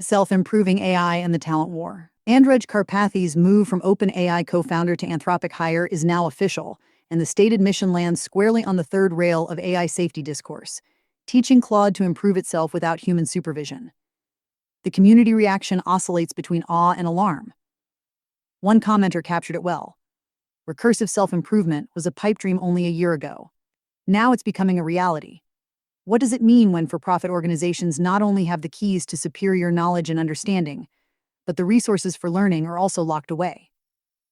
Self-improving AI and the talent war. Andrej Karpathy's move from OpenAI co-founder to Anthropic hire is now official, and the stated mission lands squarely on the third rail of AI safety discourse, teaching Claude to improve itself without human supervision. The community reaction oscillates between awe and alarm. One commenter captured it well. Recursive self-improvement was a pipe dream only a year ago. Now it's becoming a reality. What does it mean when for-profit organizations not only have the keys to superior knowledge and understanding, but the resources for learning are also locked away?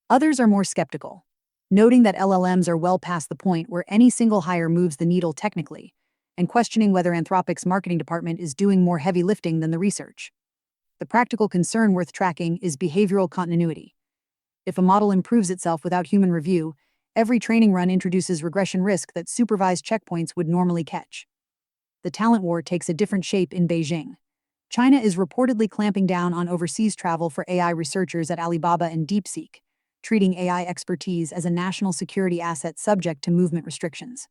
Others are more skeptical, noting that LLMs are well past the point where any single hire moves the needle technically, and questioning whether Anthropic's marketing department is doing more heavy lifting than the research. The practical concern worth tracking is behavioral continuity. If a model improves itself without human review, every training run introduces regression risk that supervised checkpoints would normally catch. The talent war takes a different shape in Beijing. China is reportedly clamping down on overseas travel for AI researchers at Alibaba and DeepSeek, treating AI expertise as a national security asset subject to movement restrictions.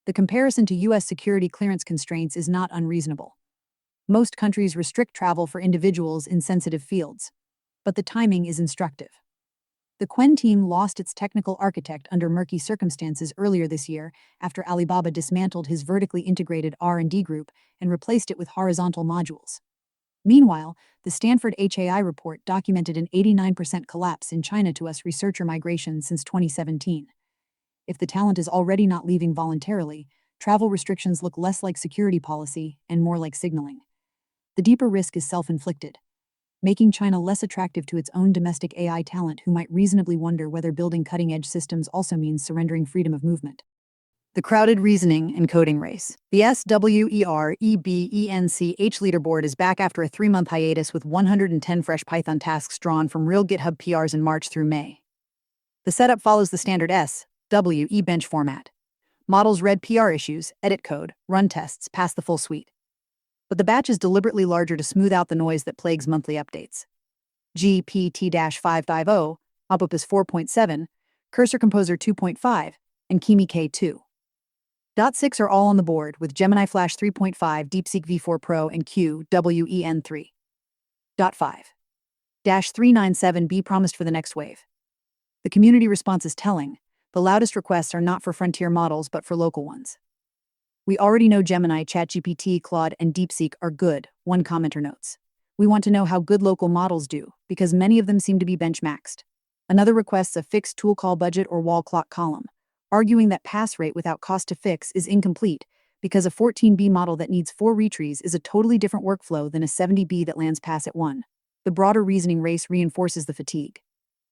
The comparison to U.S. security clearance constraints is not unreasonable. Most countries restrict travel for individuals in sensitive fields, but the timing is instructive. The Quen team lost its technical architect under murky circumstances earlier this year after Alibaba dismantled his vertically integrated R&D group and replaced it with horizontal modules. Meanwhile, the Stanford HAI report documented an 89% collapse in China to US researcher migration since 2017. If the talent is already not leaving voluntarily, travel restrictions look less like security policy and more like signaling. The deeper risk is self-inflicted, making China less attractive to its own domestic AI talent who might reasonably wonder whether building cutting-edge systems also means surrendering freedom of movement. The crowded reasoning and coding race. The SWE-rebench leaderboard is back after a 3-month hiatus with 110 fresh Python tasks drawn from real GitHub PRs in March through May. The setup follows the standard SWE-rebench format. Models read PR issues, edit code, run tests, pass the full suite. But the batch is deliberately larger to smooth out the noise that plagues monthly updates. GPT-550, Opus 4.7, Cursor Composer 2.5, and Kimi K2. .6 are all on the board, with Gemini Flash 3.5, DeepSeek V4 Pro, and QWEN 3. .5-397b promised for the next wave. The community response is telling. The loudest requests are not for frontier models but for local ones. We already know Gemini, ChatGPT, Claude, and DeepSeek are good, one commenter notes. We want to know how good local models do, because many of them seem to be benchmaxed. Another requests a fixed tool call budget or wall clock column, arguing that pass rate without cost to fix is incomplete, because a 14B model that needs 4 retries is a totally different workflow than a 70B that lands pass at 1. The broader reasoning race reinforces the fatigue.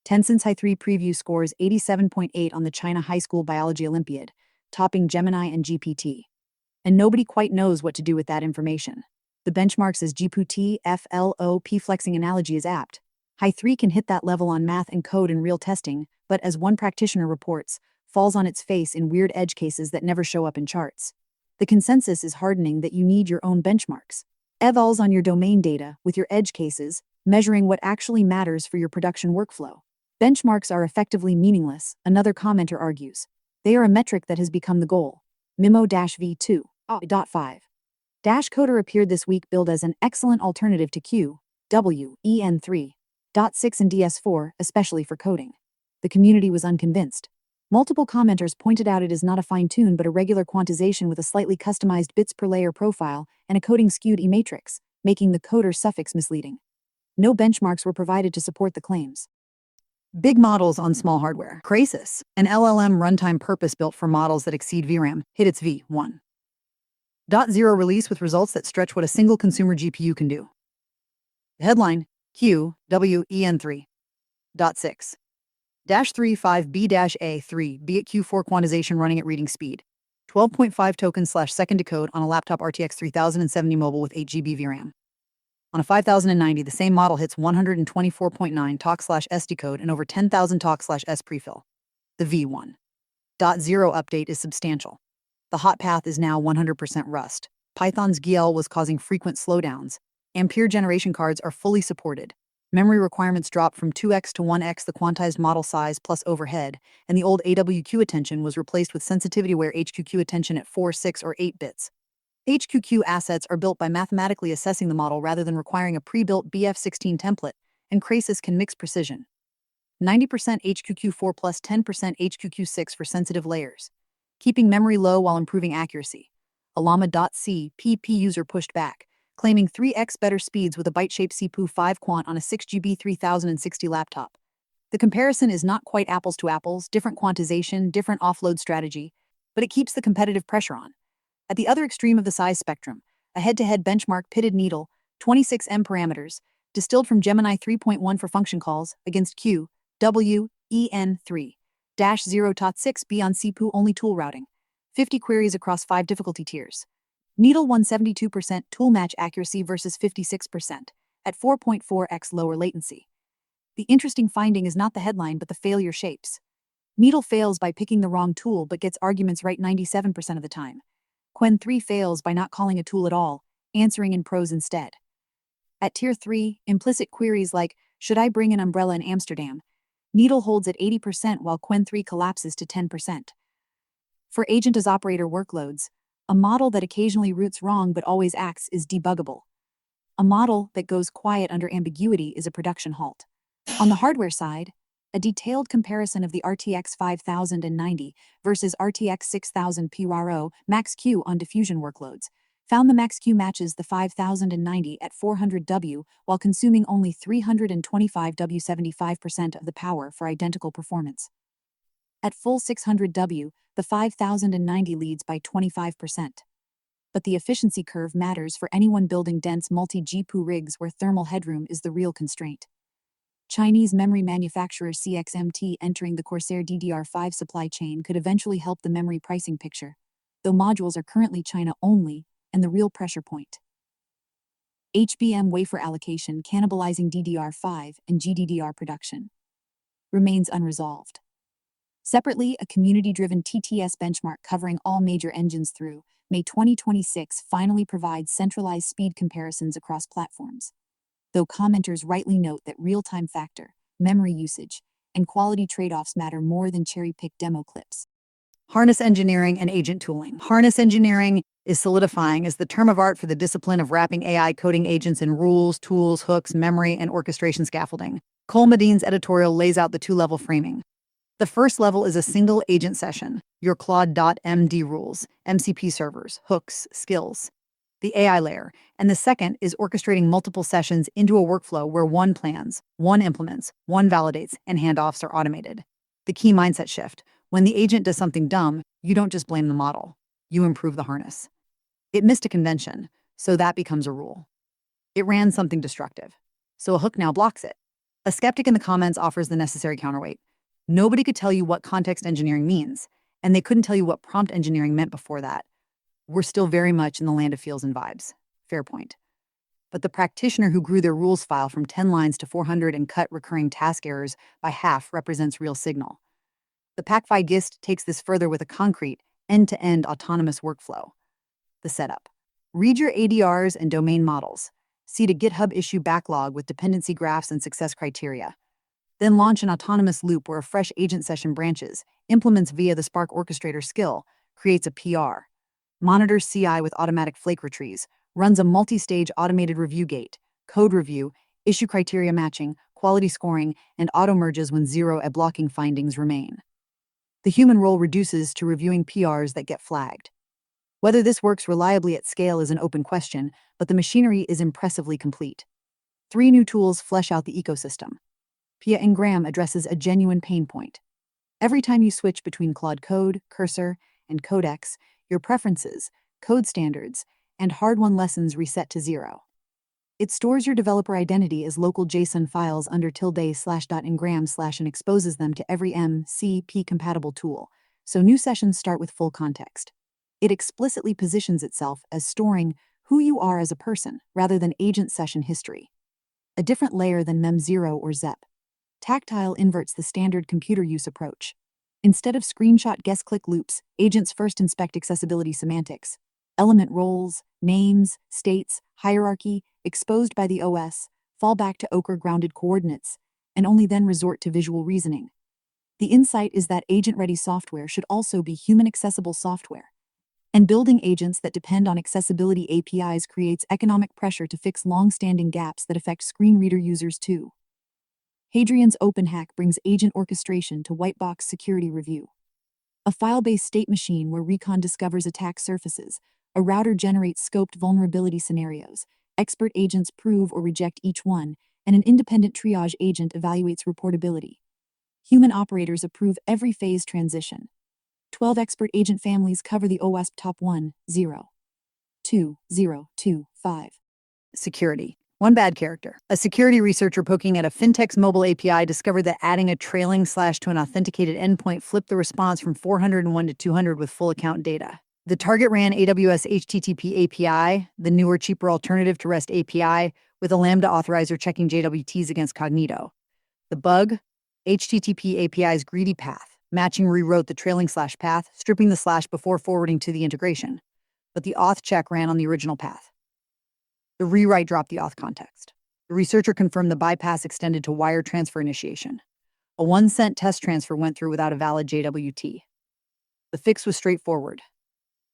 Tencent's Hi3 preview scores 87.8 on the China High School Biology Olympiad, topping Gemini and GPT. And nobody quite knows what to do with that information. The benchmarks as GPT, FLOP flexing analogy is apt. Hi3 can hit that level on math and code in real testing, but as one practitioner reports, falls on its face in weird edge cases that never show up in charts. The consensus is hardening that you need your own benchmarks. Evals on your domain data with your edge cases, measuring what actually matters for your production workflow. Benchmarks are effectively meaningless, another commenter argues. They are a metric that has become the goal. Mimo-V2. .5. Coder appeared this week billed as an excellent alternative to QWEN 3.6 and DS4, especially for coding. The community was unconvinced. Multiple commenters pointed out it is not a fine-tune but a regular quantization with a slightly customized bits per layer profile and a coding skewed e-matrix, making the coder suffix misleading. No benchmarks were provided to support the claims. Big models on small hardware. Crasis, an LLM runtime purpose-built for models that exceed VRAM, hit its V1.0 release with results that stretch what a single consumer GPU can do. The headline, QWEN 3.6. -35B-A3B at Q4 quantization running at reading speed. 12.5 tokens/second decode on a laptop RTX 3070 mobile with 8GB VRAM. On a 5090, the same model hits 124.9 TOC/S decode and over 10,000 TOC/S prefill. The V1.0 update is substantial. The hot path is now 100% Rust. Python's GL was causing frequent slowdowns. Ampere generation cards are fully supported. Memory requirements dropped from 2x to 1x the quantized model size plus overhead, and the old AWQ attention was replaced with sensitivity-aware HQQ attention at 4, 6, or 8 bits. HQQ assets are built by mathematically assessing the model rather than requiring a pre-built BF16 template, and Crasis can mix precision. 90% HQQ4 plus 10% HQQ6 for sensitive layers, keeping memory low while improving accuracy. A llama.c PP user pushed back, claiming 3x better speeds with a byte-shaped CPU 5 quant on a 6GB 3060 laptop. The comparison is not quite apples to apples, different quantization, different offload strategy, but it keeps the competitive pressure on. At the other extreme of the size spectrum, a head-to-head benchmark pitted needle, 26M parameters, distilled from Gemini 3.1 for function calls against Q, W, EN3, -0.6b on CPU-only tool routing, 50 queries across 5 difficulty tiers. Needle won 72% tool match accuracy versus 56%, at 4.4x lower latency. The interesting finding is not the headline but the failure shapes. Needle fails by picking the wrong tool but gets arguments right 97% of the time. Qwen 3 fails by not calling a tool at all, answering in prose instead. At Tier 3, implicit queries like, should I bring an umbrella in Amsterdam? Needle holds at 80% while Qwen 3 collapses to 10%. For agent-as-operator workloads, a model that occasionally routes wrong but always acts is debuggable. A model that goes quiet under ambiguity is a production halt. On the hardware side, a detailed comparison of the RTX 5090 versus RTX 6000 PRO Max-Q on diffusion workloads found the Max-Q matches the 5090 at 400W while consuming only 325W 75% of the power for identical performance. At full 600W, the 5090 leads by 25%. But the efficiency curve matters for anyone building dense multi-GPU rigs where thermal headroom is the real constraint. Chinese memory manufacturer CXMT entering the Corsair DDR5 supply chain could eventually help the memory pricing picture, though modules are currently China-only and the real pressure point. HBM wafer allocation cannibalizing DDR5 and GDDR production remains unresolved. Separately, a community-driven TTS benchmark covering all major engines through May 2026 finally provides centralized speed comparisons across platforms, though commenters rightly note that real-time factor, memory usage, and quality trade-offs matter more than cherry-picked demo clips. Harness engineering and agent tooling. Harness engineering is solidifying as the term of art for the discipline of wrapping AI coding agents in rules, tools, hooks, memory, and orchestration scaffolding. Cole Medine's editorial lays out the two-level framing. The first level is a single agent session, your Claude.md rules, MCP servers, hooks, skills, the AI layer, and the second is orchestrating multiple sessions into a workflow where one plans, one implements, one validates, and handoffs are automated. The key mindset shift: when the agent does something dumb, you don't just blame the model, you improve the harness. It missed a convention, so that becomes a rule. It ran something destructive, so a hook now blocks it. A skeptic in the comments offers the necessary counterweight. Nobody could tell you what context engineering means, and they couldn't tell you what prompt engineering meant before that. We're still very much in the land of feels and vibes. Fair point. But the practitioner who grew their rules file from 10 lines to 400 and cut recurring task errors by half represents real signal. The PacFi GIST takes this further with a concrete, end-to-end autonomous workflow. The setup: read your ADRs and domain models. Seed a GitHub issue backlog with dependency graphs and success criteria. Then launch an autonomous loop where a fresh agent session branches, implements via the Spark orchestrator skill, creates a PR, monitors CI with automatic flake retrieves, runs a multi-stage automated review gate, code review, issue criteria matching, quality scoring, and auto-merges when zero blocking findings remain. The human role reduces to reviewing PRs that get flagged. Whether this works reliably at scale is an open question, but the machinery is impressively complete. 3 new tools flesh out the ecosystem. Pia Ingram addresses a genuine pain point. Every time you switch between Claude Code, Cursor, and Codex, your preferences, code standards, and hard-won lessons reset to 0. It stores your developer identity as local JSON files under ~/.ingram/ and exposes them to every MCP-compatible tool, so new sessions start with full context. It explicitly positions itself as storing who you are as a person rather than agent session history. A different layer than Mem0 or ZEP. Tactile inverts the standard computer use approach. Instead of screenshot guest-click loops, agents first inspect accessibility semantics. Element roles, names, states, hierarchy, exposed by the OS, fall back to ochre-grounded coordinates, and only then resort to visual reasoning. The insight is that agent-ready software should also be human-accessible software. And building agents that depend on accessibility APIs creates economic pressure to fix long-standing gaps that affect screen reader users too. Hadrian's OpenHack brings agent orchestration to whitebox security review. A file-based state machine where recon discovers attack surfaces, a router generates scoped vulnerability scenarios, expert agents prove or reject each one, and an independent triage agent evaluates reportability. Human operators approve every phase transition. 12 expert agent families cover the OWASP top 1, 0, 2, 0, 2, 5. Security. One bad character. A security researcher poking at a fintech's mobile API discovered that adding a trailing slash to an authenticated endpoint flipped the response from 401 to 200 with full account data. The target ran AWS HTTP API, the newer, cheaper alternative to REST API, with a Lambda authorizer checking JWTs against Cognito. The bug? HTTP API's greedy path. Matching rewrote the trailing slash path, stripping the slash before forwarding to the integration. But the auth check ran on the original path. The rewrite dropped the auth context. The researcher confirmed the bypass extended to wire transfer initiation. A 1-cent test transfer went through without a valid JWT. The fix was straightforward.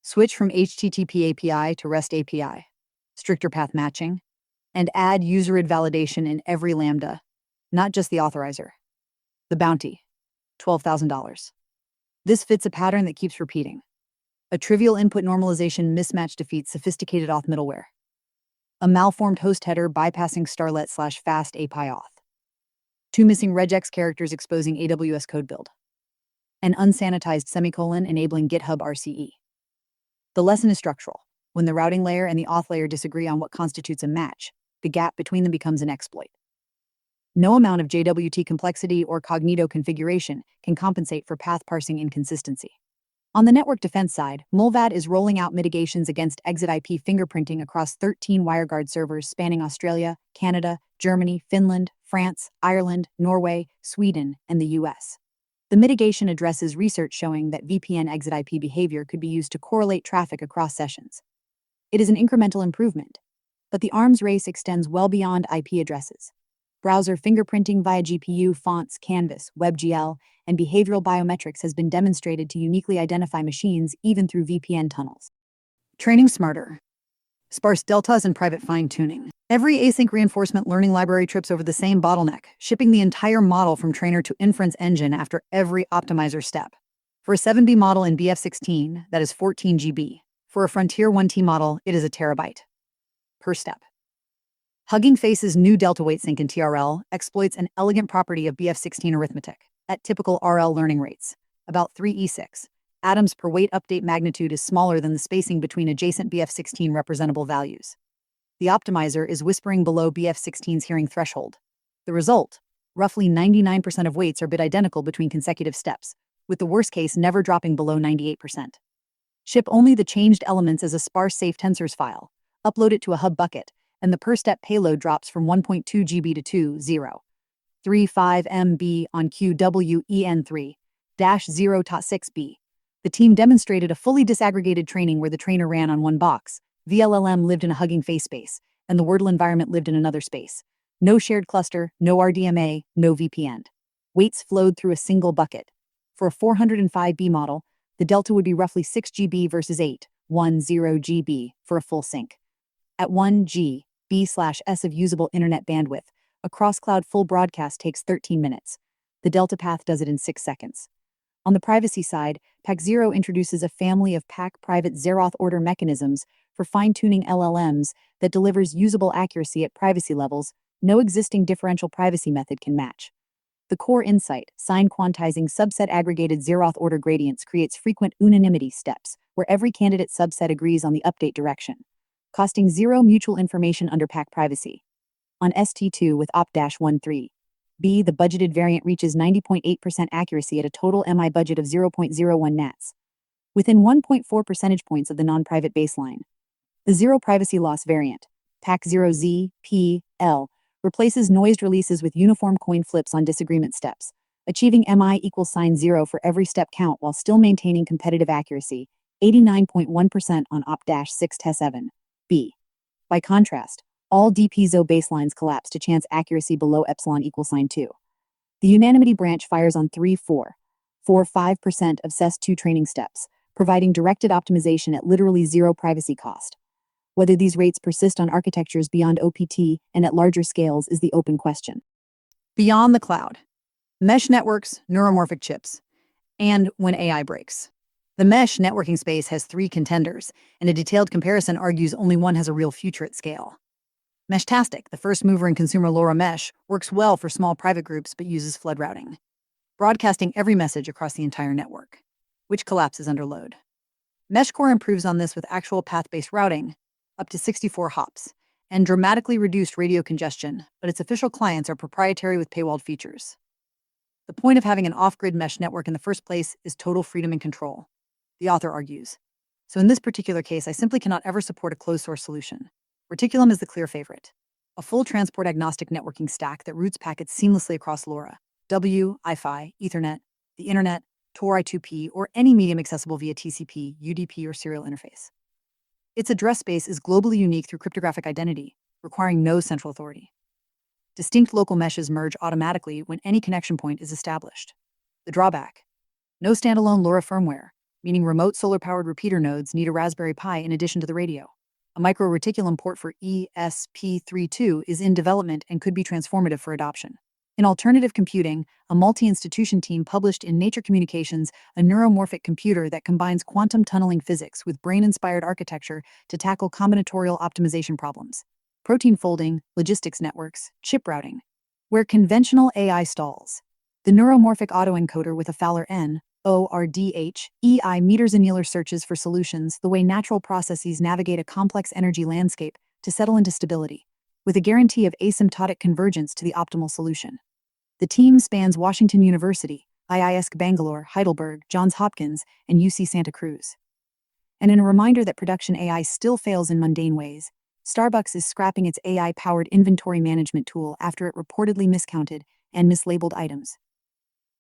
Switch from HTTP API to REST API, stricter path matching, and add user id validation in every Lambda, not just the authorizer. The bounty, $12,000. This fits a pattern that keeps repeating. A trivial input normalization mismatch defeats sophisticated auth middleware. A malformed host header bypassing Starlet / fast API auth. 2 missing regex characters exposing AWS code build. An unsanitized semicolon enabling GitHub RCE. The lesson is structural. When the routing layer and the auth layer disagree on what constitutes a match, the gap between them becomes an exploit. No amount of JWT complexity or Cognito configuration can compensate for path parsing inconsistency. On the network defense side, Mulvad is rolling out mitigations against exit IP fingerprinting across 13 WireGuard servers spanning Australia, Canada, Germany, Finland, France, Ireland, Norway, Sweden, and the US. The mitigation addresses research showing that VPN exit IP behavior could be used to correlate traffic across sessions. It is an incremental improvement, but the arms race extends well beyond IP addresses. Browser fingerprinting via GPU, fonts, canvas, WebGL, and behavioral biometrics has been demonstrated to uniquely identify machines even through VPN tunnels. Training smarter. Sparse deltas and private fine-tuning. Every async reinforcement learning library trips over the same bottleneck, shipping the entire model from trainer to inference engine after every optimizer step. For a 7B model in BF16, that is 14 GB. For a Frontier 1T model, it is a terabyte per step. Hugging Face's new delta weight sync in TRL exploits an elegant property of BF16 arithmetic at typical RL learning rates, about 3e6. Atoms per weight update magnitude is smaller than the spacing between adjacent BF16 representable values. The optimizer is whispering below BF16's hearing threshold. The result, roughly 99% of weights are bit identical between consecutive steps, with the worst case never dropping below 98%. Ship only the changed elements as a sparse safe tensors file, upload it to a hub bucket, and the per-step payload drops from 1.2 GB to 2.035 MB on QWEN3-0.6B. The team demonstrated a fully disaggregated training where the trainer ran on one box, VLLM lived in a Hugging Face space, and the Wordle environment lived in another space. No shared cluster, no RDMA, no VPN. Weights flowed through a single bucket. For a 405B model, the delta would be roughly 6 GB versus 8.10 GB for a full sync. At 1 GB/s of usable internet bandwidth, a cross-cloud full broadcast takes 13 minutes. The delta path does it in 6 seconds. On the privacy side, Pack0 introduces a family of Pack private zeroth order mechanisms for fine-tuning LLMs that delivers usable accuracy at privacy levels no existing differential privacy method can match. The core insight, sign quantizing subset aggregated zeroth order gradients, creates frequent unanimity steps where every candidate subset agrees on the update direction, costing zero mutual information under Pack privacy. On ST2 with opt-13B, the budgeted variant reaches 90.8% accuracy at a total MI budget of 0.01 nats, within 1.4 percentage points of the non-private baseline. The zero privacy loss variant, Pack0Z-PL, replaces noised releases with uniform coin flips on disagreement steps, achieving MI equals sign 0 for every step count while still maintaining competitive accuracy, 89.1% on opt-6T7B. By contrast, all DPZO baselines collapse to chance accuracy below epsilon equals sign 2. The unanimity branch fires on 3, 4, 5% of SES2 training steps, providing directed optimization at literally zero privacy cost. Whether these rates persist on architectures beyond OPT and at larger scales is the open question. Beyond the cloud, mesh networks, neuromorphic chips, and when AI breaks. The mesh networking space has three contenders, and a detailed comparison argues only one has a real future at scale. Meshtastic, the first mover in consumer LoRa mesh, works well for small private groups but uses flood routing, broadcasting every message across the entire network, which collapses under load. MeshCore improves on this with actual path-based routing, up to 64 hops, and dramatically reduced radio congestion, but its official clients are proprietary with paywalled features. The point of having an off-grid mesh network in the first place is total freedom and control, the author argues. So in this particular case, I simply cannot ever support a closed-source solution. Reticulum is the clear favorite, a full transport-agnostic networking stack that routes packets seamlessly across LoRa, W, Wi-Fi, Ethernet, the Internet, Tor I2P, or any medium accessible via TCP, UDP, or serial interface. Its address space is globally unique through cryptographic identity, requiring no central authority. Distinct local meshes merge automatically when any connection point is established. The drawback: no standalone LoRa firmware, meaning remote solar-powered repeater nodes need a Raspberry Pi in addition to the radio. A micro-reticulum port for ESP32 is in development and could be transformative for adoption. In alternative computing, a multi-institution team published in Nature Communications a neuromorphic computer that combines quantum tunneling physics with brain-inspired architecture to tackle combinatorial optimization problems, protein folding, logistics networks, chip routing, where conventional AI stalls. The neuromorphic autoencoder with a Fowler N, ORDH, EI meters annular searches for solutions the way natural processes navigate a complex energy landscape to settle into stability, with a guarantee of asymptotic convergence to the optimal solution. The team spans Washington University, IISc Bangalore, Heidelberg, Johns Hopkins, and UC Santa Cruz. And in a reminder that production AI still fails in mundane ways, Starbucks is scrapping its AI-powered inventory management tool after it reportedly miscounted and mislabeled items.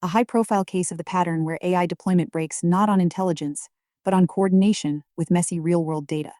A high-profile case of the pattern where AI deployment breaks not on intelligence, but on coordination with messy real-world data.